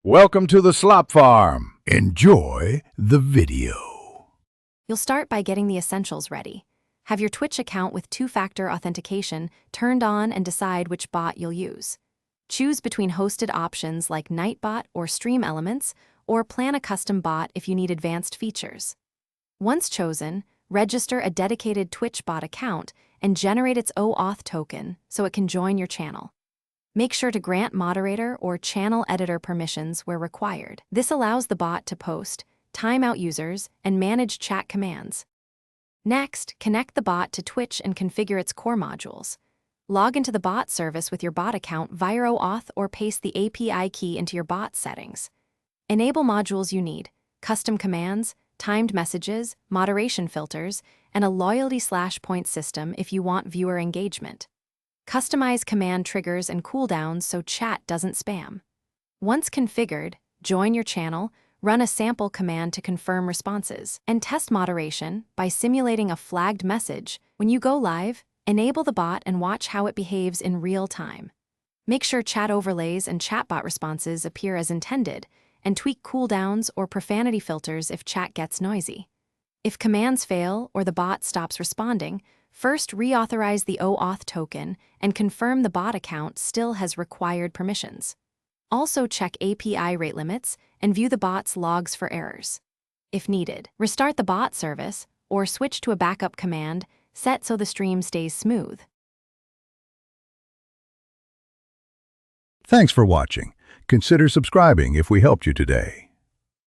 Welcome to the Slop Farm. Enjoy the video. You'll start by getting the essentials ready. Have your Twitch account with two-factor authentication turned on and decide which bot you'll use. Choose between hosted options like Nightbot or Stream Elements, or plan a custom bot if you need advanced features. Once chosen, register a dedicated Twitch bot account and generate its OAuth token so it can join your channel. Make sure to grant moderator or channel editor permissions where required. This allows the bot to post, time out users, and manage chat commands. Next, connect the bot to Twitch and configure its core modules. Log into the bot service with your bot account via OAuth or paste the API key into your bot settings. Enable modules you need: custom commands, timed messages, moderation filters, and a loyalty/point system if you want viewer engagement. Customize command triggers and cooldowns so chat doesn't spam. Once configured, join your channel, run a sample command to confirm responses, and test moderation by simulating a flagged message. When you go live, enable the bot and watch how it behaves in real time. Make sure chat overlays and chatbot responses appear as intended, and tweak cooldowns or profanity filters if chat gets noisy. If commands fail or the bot stops responding, first reauthorize the OAuth token and confirm the bot account still has required permissions. Also check API rate limits and view the bot's logs for errors. If needed, restart the bot service or switch to a backup command set so the stream stays smooth. Thanks for watching. Consider subscribing if we helped you today.